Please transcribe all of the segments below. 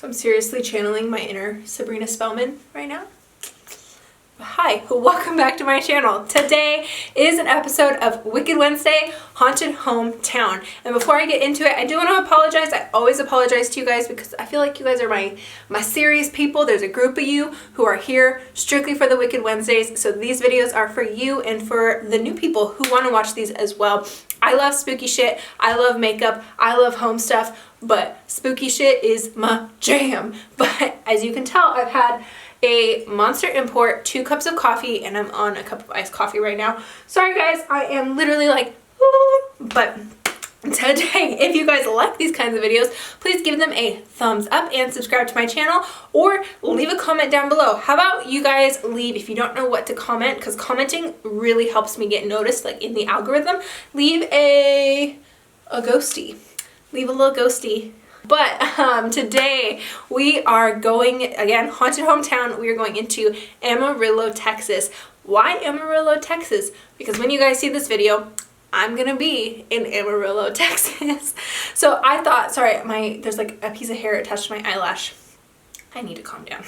So I'm seriously channeling my inner Sabrina Spellman right now. Hi, welcome back to my channel. Today is an episode of Wicked Wednesday, Haunted Hometown. And before I get into it, I do want to apologize. I always apologize to you guys because I feel like you guys are my serious people. There's a group of you who are here strictly for the Wicked Wednesdays. So these videos are for you and for the new people who want to watch these as well. I love spooky shit. I love makeup. I love home stuff. But spooky shit is my jam. But as you can tell, I've had a Monster Import, 2 cups of coffee, and I'm on a cup of iced coffee right now. Sorry guys, I am literally like, but today, if you guys like these kinds of videos, please give them a thumbs up and subscribe to my channel, or leave a comment down below. How about you guys leave, if you don't know what to comment, because commenting really helps me get noticed, like in the algorithm, leave a ghosty. Leave a little ghosty. But today we are going, again, Haunted Hometown. We are going into Amarillo, Texas. Why Amarillo, Texas? Because when you guys see this video, I'm gonna be in Amarillo, Texas. So I thought, sorry, there's like a piece of hair attached to my eyelash. I need to calm down.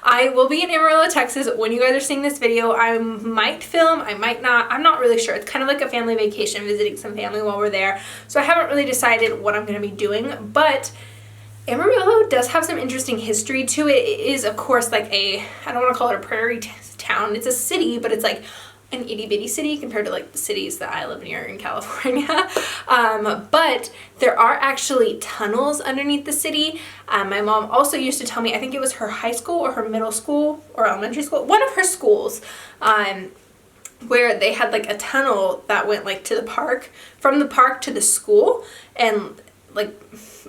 I will be in Amarillo, Texas when you guys are seeing this video. I might film, I might not. I'm not really sure. It's kind of like a family vacation, visiting some family while we're there. So I haven't really decided what I'm going to be doing, but Amarillo does have some interesting history to it. It is, of course, like I don't want to call it a prairie town. It's a city, but it's like an itty bitty city compared to like the cities that I live near in California. But there are actually tunnels underneath the city. My mom also used to tell me, I think it was her high school or her middle school or elementary school, one of her schools, where they had like a tunnel that went like to the park, from the park to the school. And like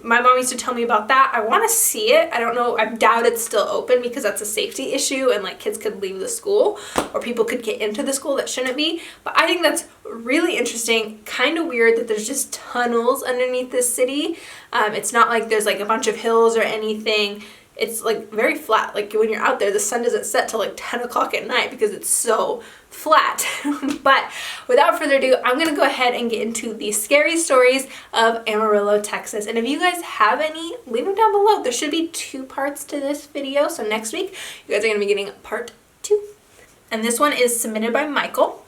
my mom used to tell me about that. I want to see it. I don't know. I doubt it's still open because that's a safety issue and like kids could leave the school or people could get into the school that shouldn't be. But I think that's really interesting. Kind of weird that there's just tunnels underneath this city. It's not like there's like a bunch of hills or anything. It's like very flat. Like when you're out there, the sun doesn't set till like 10 o'clock at night because it's so flat. But without further ado, I'm going to go ahead and get into the scary stories of Amarillo, Texas. And if you guys have any, leave them down below. There should be 2 parts to this video. So next week, you guys are going to be getting part 2. And this one is submitted by Michael.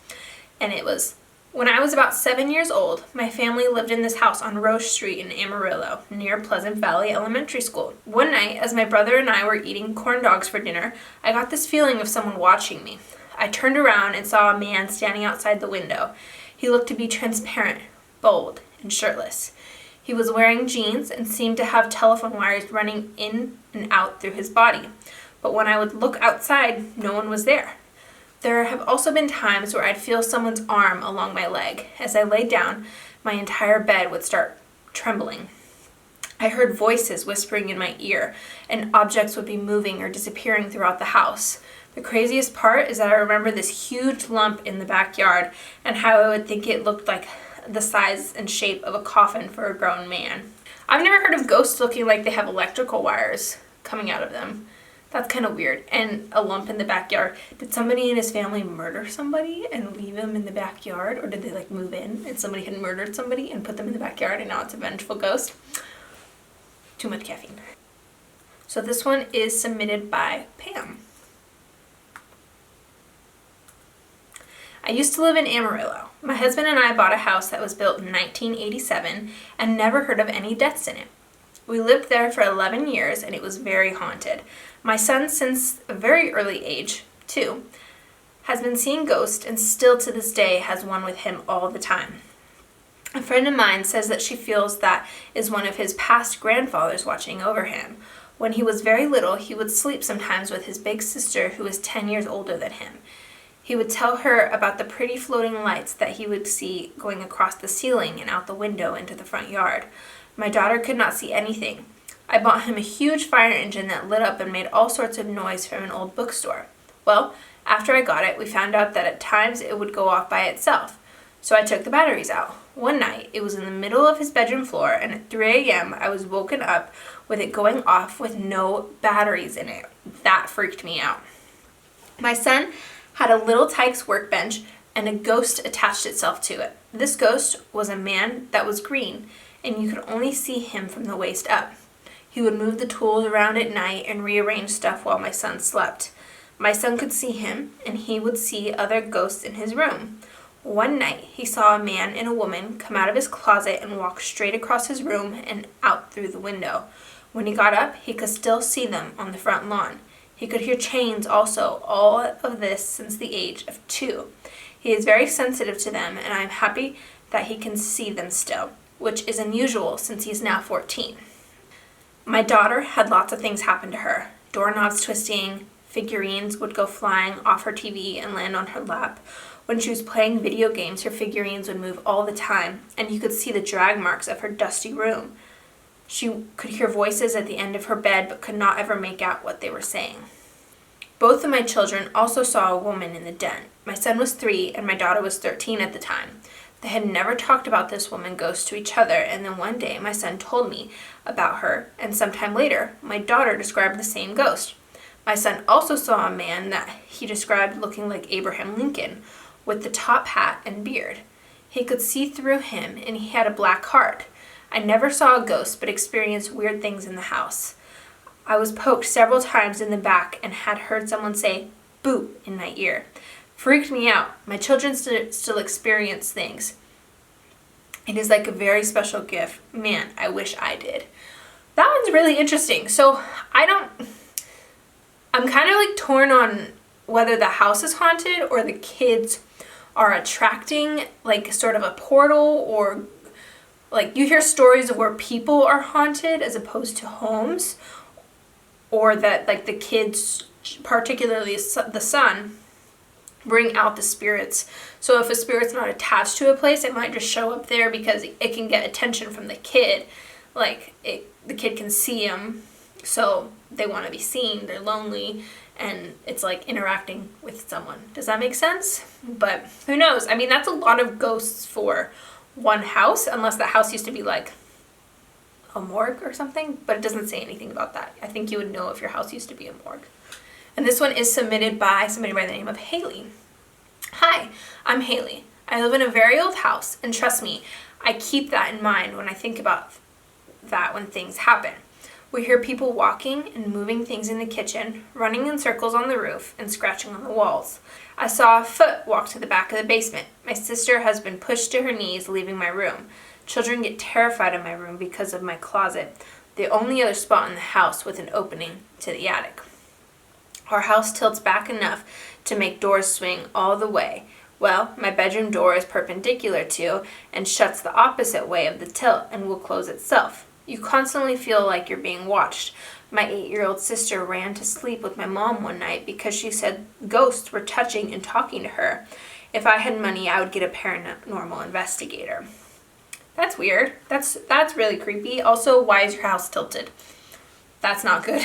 And it was, when I was about 7 years old, my family lived in this house on Roche Street in Amarillo, near Pleasant Valley Elementary School. One night, as my brother and I were eating corn dogs for dinner, I got this feeling of someone watching me. I turned around and saw a man standing outside the window. He looked to be transparent, bold, and shirtless. He was wearing jeans and seemed to have telephone wires running in and out through his body. But when I would look outside, no one was there. There have also been times where I'd feel someone's arm along my leg. As I lay down, my entire bed would start trembling. I heard voices whispering in my ear, and objects would be moving or disappearing throughout the house. The craziest part is that I remember this huge lump in the backyard and how I would think it looked like the size and shape of a coffin for a grown man. I've never heard of ghosts looking like they have electrical wires coming out of them. That's kind of weird. And a lump in the backyard. Did somebody in his family murder somebody and leave him in the backyard? Or did they like move in and somebody had murdered somebody and put them in the backyard and now it's a vengeful ghost? Too much caffeine. So this one is submitted by Pam. I used to live in Amarillo. My husband and I bought a house that was built in 1987 and never heard of any deaths in it. We lived there for 11 years and it was very haunted. My son, since a very early age, 2, has been seeing ghosts and still to this day has one with him all the time. A friend of mine says that she feels that is one of his past grandfathers watching over him. When he was very little, he would sleep sometimes with his big sister who was 10 years older than him. He would tell her about the pretty floating lights that he would see going across the ceiling and out the window into the front yard. My daughter could not see anything. I bought him a huge fire engine that lit up and made all sorts of noise from an old bookstore. Well, after I got it, we found out that at times it would go off by itself. So I took the batteries out. One night, it was in the middle of his bedroom floor, and at 3 a.m., I was woken up with it going off with no batteries in it. That freaked me out. My son had a little Tykes workbench, and a ghost attached itself to it. This ghost was a man that was green, and you could only see him from the waist up. He would move the tools around at night and rearrange stuff while my son slept. My son could see him, and he would see other ghosts in his room. One night, he saw a man and a woman come out of his closet and walk straight across his room and out through the window. When he got up, he could still see them on the front lawn. He could hear chains also, all of this since the age of 2. He is very sensitive to them, and I am happy that he can see them still, which is unusual since he is now 14. My daughter had lots of things happen to her. Doorknobs twisting, figurines would go flying off her TV and land on her lap. When she was playing video games, her figurines would move all the time, and you could see the drag marks of her dusty room. She could hear voices at the end of her bed but could not ever make out what they were saying. Both of my children also saw a woman in the den. My son was 3 and my daughter was 13 at the time. They had never talked about this woman ghost to each other, and then one day my son told me about her, and sometime later my daughter described the same ghost. My son also saw a man that he described looking like Abraham Lincoln, with the top hat and beard. He could see through him, and he had a black heart. I never saw a ghost, but experienced weird things in the house. I was poked several times in the back and had heard someone say, "boo," in my ear. Freaked me out. My children still experience things. It is like a very special gift. Man, I wish I did. That one's really interesting. So I'm kind of like torn on whether the house is haunted or the kids are attracting like sort of a portal, or like you hear stories of where people are haunted as opposed to homes, or that like the kids, particularly the son, bring out the spirits. So if a spirit's not attached to a place, it might just show up there because it can get attention from the kid. Like the kid can see them, so they want to be seen, they're lonely, and it's like interacting with someone. Does that make sense? But who knows? I mean, that's a lot of ghosts for one house, unless the house used to be like a morgue or something, but it doesn't say anything about that. I think you would know if your house used to be a morgue. And this one is submitted by somebody by the name of Haley. Hi, I'm Haley. I live in a very old house, and trust me, I keep that in mind when I think about that when things happen. We hear people walking and moving things in the kitchen, running in circles on the roof, and scratching on the walls. I saw a foot walk to the back of the basement. My sister has been pushed to her knees, leaving my room. Children get terrified in my room because of my closet, the only other spot in the house with an opening to the attic. Our house tilts back enough to make doors swing all the way. Well, my bedroom door is perpendicular to and shuts the opposite way of the tilt and will close itself. You constantly feel like you're being watched. My 8-year-old sister ran to sleep with my mom one night because she said ghosts were touching and talking to her. If I had money, I would get a paranormal investigator. That's weird. That's really creepy. Also, why is your house tilted? That's not good.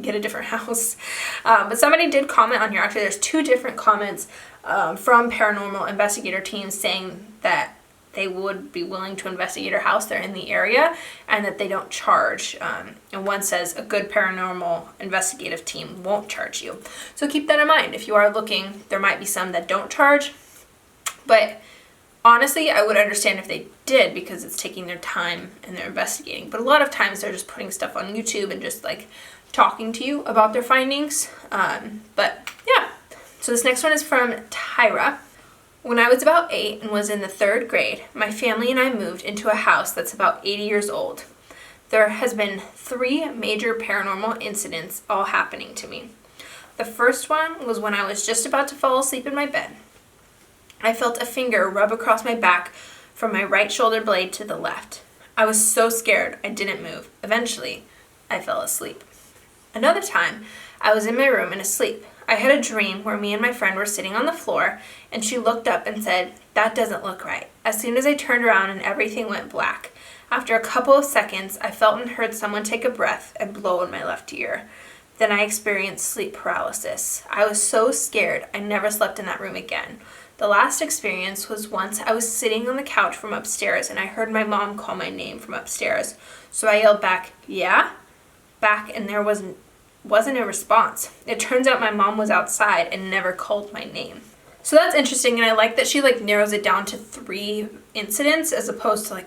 Get a different house. But somebody did comment on here. Actually, there's 2 different comments from Paranormal Investigator teams saying that they would be willing to investigate her house. They're in the area and that they don't charge. And one says a good paranormal investigative team won't charge you. So keep that in mind. If you are looking, there might be some that don't charge. But honestly, I would understand if they did because it's taking their time and they're investigating. But a lot of times they're just putting stuff on YouTube and just like talking to you about their findings. But yeah. So this next one is from Tyra. When I was about 8 and was in the 3rd grade, my family and I moved into a house that's about 80 years old. There has been 3 major paranormal incidents all happening to me. The first one was when I was just about to fall asleep in my bed. I felt a finger rub across my back from my right shoulder blade to the left. I was so scared I didn't move. Eventually, I fell asleep. Another time, I was in my room and asleep. I had a dream where me and my friend were sitting on the floor, and she looked up and said, "That doesn't look right." As soon as I turned around and everything went black. After a couple of seconds, I felt and heard someone take a breath and blow in my left ear. Then I experienced sleep paralysis. I was so scared I never slept in that room again. The last experience was once I was sitting on the couch from upstairs and I heard my mom call my name from upstairs. So I yelled back, "Yeah?" Back, and there wasn't a response. It turns out my mom was outside and never called my name. So that's interesting, and I like that she narrows it down to 3 incidents as opposed to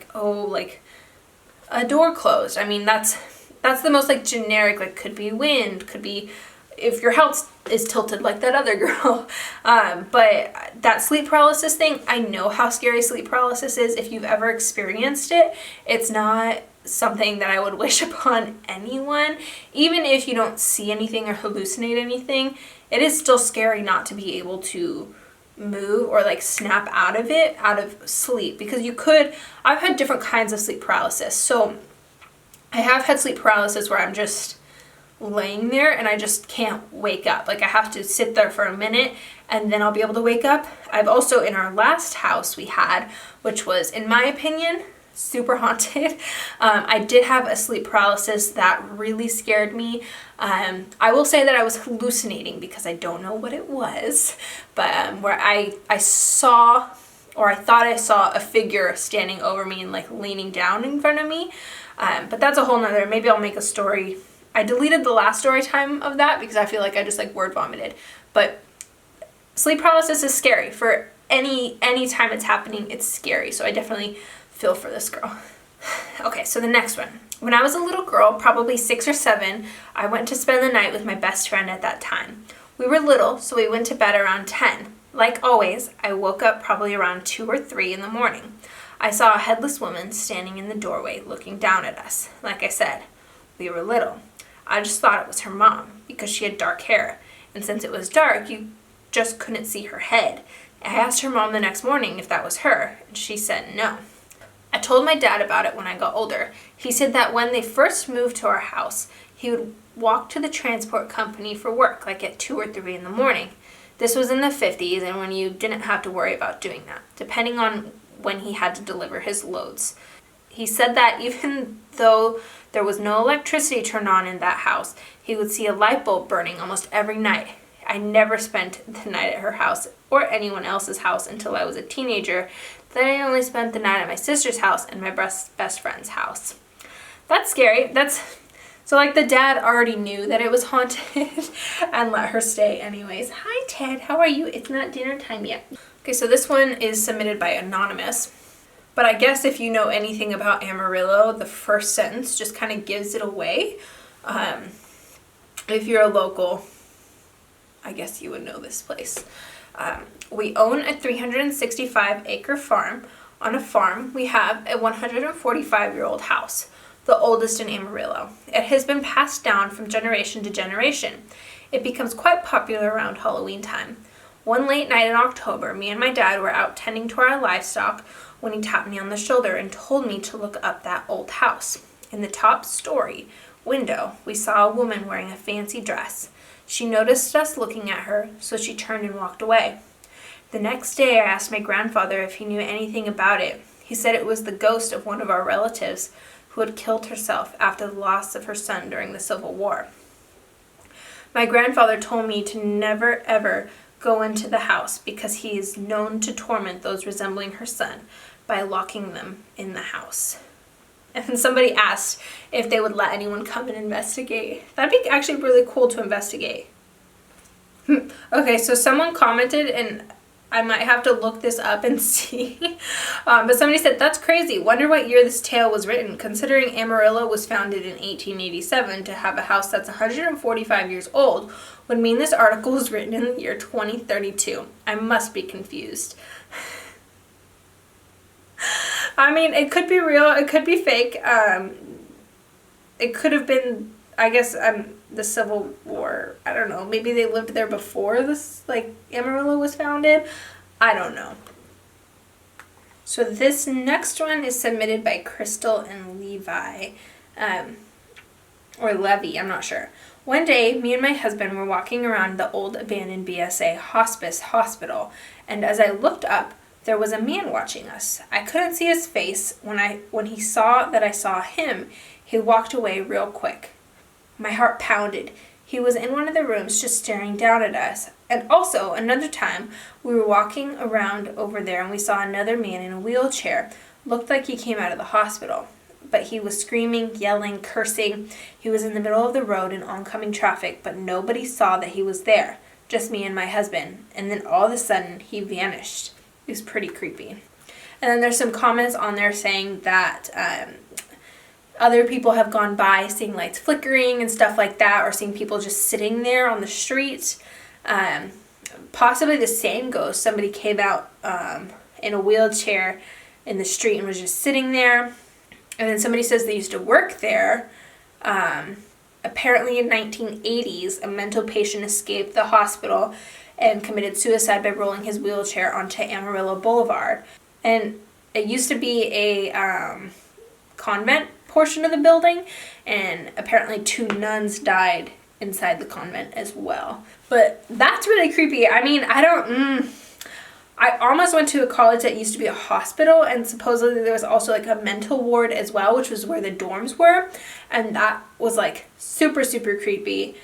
a door closed. I mean, that's that's the most like generic, like could be wind, could be if your health is tilted like that other girl. But that sleep paralysis thing, I know how scary sleep paralysis is. If you've ever experienced it, it's not something that I would wish upon anyone. Even if you don't see anything or hallucinate anything, it is still scary not to be able to move or like snap out of it, out of sleep, because I've had different kinds of sleep paralysis. So I have had sleep paralysis where I'm just laying there and I just can't wake up. Like I have to sit there for a minute and then I'll be able to wake up. I've also, in our last house we had, which was, in my opinion, super haunted, I did have a sleep paralysis that really scared me. I will say that I was hallucinating because I don't know what it was, but where I saw, or I thought I saw a figure standing over me and like leaning down in front of me. But that's a whole nother, maybe I'll make a story. I deleted the last story time of that because I feel like I just like word vomited. But sleep paralysis is scary. For any time it's happening, it's scary. So I definitely feel for this girl. Okay, so the next one. When I was a little girl, probably 6 or 7, I went to spend the night with my best friend at that time. We were little, so we went to bed around 10. Like always, I woke up probably around 2 or 3 in the morning. I saw a headless woman standing in the doorway looking down at us. Like I said, we were little. I just thought it was her mom because she had dark hair. And since it was dark, you just couldn't see her head. I asked her mom the next morning if that was her, and she said no. I told my dad about it when I got older. He said that when they first moved to our house, he would walk to the transport company for work, like at 2 or 3 in the morning. This was in the 50s and when you didn't have to worry about doing that, depending on when he had to deliver his loads. He said that even though there was no electricity turned on in that house, he would see a light bulb burning almost every night. I never spent the night at her house or anyone else's house until I was a teenager. Then I only spent the night at my sister's house and my best friend's house. That's scary. So like the dad already knew that it was haunted and let her stay anyways. Hi Ted, how are you? It's not dinner time yet. Okay, so this one is submitted by Anonymous. But I guess if you know anything about Amarillo, the first sentence just kind of gives it away. If you're a local, I guess you would know this place. We own a 365-acre farm. On a farm, we have a 145-year-old house, the oldest in Amarillo. It has been passed down from generation to generation. It becomes quite popular around Halloween time. One late night in October, me and my dad were out tending to our livestock when he tapped me on the shoulder and told me to look up that old house. In the top story window, we saw a woman wearing a fancy dress. She noticed us looking at her, so she turned and walked away. The next day, I asked my grandfather if he knew anything about it. He said it was the ghost of one of our relatives who had killed herself after the loss of her son during the Civil War. My grandfather told me to never ever go into the house because he is known to torment those resembling her son by locking them in the house. And somebody asked if they would let anyone come and investigate. That'd be actually really cool to investigate. Okay, so someone commented, and I might have to look this up and see. But somebody said, that's crazy. Wonder what year this tale was written. Considering Amarillo was founded in 1887, to have a house that's 145 years old would mean this article was written in the year 2032. I must be confused. I mean, it could be real. It could be fake. It could have been, I guess, the Civil War. I don't know. Maybe they lived there before this, like, Amarillo was founded. I don't know. So this next one is submitted by Crystal and Levi. Or Levy, I'm not sure. One day, me and my husband were walking around the old abandoned BSA hospice hospital, and as I looked up, there was a man watching us. I couldn't see his face. When he saw that I saw him, he walked away real quick. My heart pounded. He was in one of the rooms just staring down at us. And also, another time, we were walking around over there and we saw another man in a wheelchair. Looked like he came out of the hospital. But he was screaming, yelling, cursing. He was in the middle of the road in oncoming traffic, but nobody saw that he was there. Just me and my husband. And then all of a sudden, he vanished. It was pretty creepy. And then there's some comments on there saying that Other people have gone by seeing lights flickering and stuff like that, or seeing people just sitting there on the street. Possibly the same ghost. Somebody came out in a wheelchair in the street and was just sitting there. And then somebody says they used to work there. Apparently in 1980s, a mental patient escaped the hospital and committed suicide by rolling his wheelchair onto Amarillo Boulevard. And it used to be a convent portion of the building, and apparently 2 nuns died inside the convent as well. But that's really creepy. I mean, I almost went to a college that used to be a hospital, and supposedly there was also like a mental ward as well, which was where the dorms were, and that was like super, super creepy.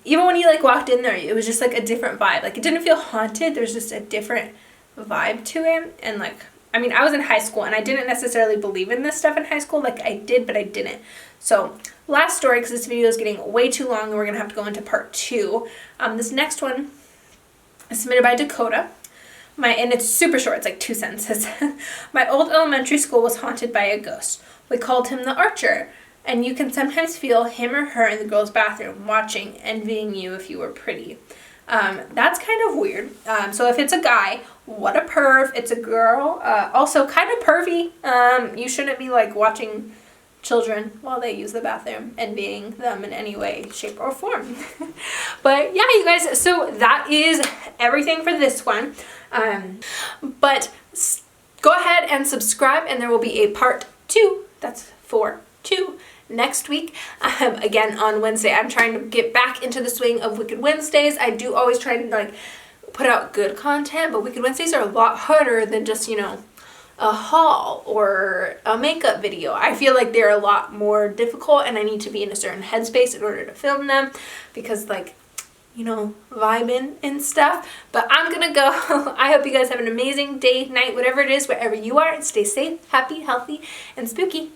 Even when you like walked in there, it was just like a different vibe. Like, it didn't feel haunted. There was just a different vibe to it. And like, I mean, I was in high school and I didn't necessarily believe in this stuff in high school. Like, I did, but I didn't. So last story, because this video is getting way too long and we're gonna have to go into part 2. This next one is submitted by Dakota. And it's super short. It's like 2 sentences. My old elementary school was haunted by a ghost. We called him the Archer. And you can sometimes feel him or her in the girls' bathroom, watching, envying you if you were pretty. That's kind of weird. So if it's a guy, what a perv. It's a girl, also kind of pervy. You shouldn't be like watching children while they use the bathroom, envying them in any way, shape, or form. But yeah, you guys, so that is everything for this one. But go ahead and subscribe, and there will be a part 2. That's for 2 next week. Again, on Wednesday. I'm trying to get back into the swing of Wicked Wednesdays. I do always try to like put out good content, but Wicked Wednesdays are a lot harder than just, you know, a haul or a makeup video. I feel like they're a lot more difficult, and I need to be in a certain headspace in order to film them, because like, you know, vibing and stuff. But I'm gonna go. I hope you guys have an amazing day, night, whatever it is, wherever you are, and stay safe, happy, healthy, and spooky.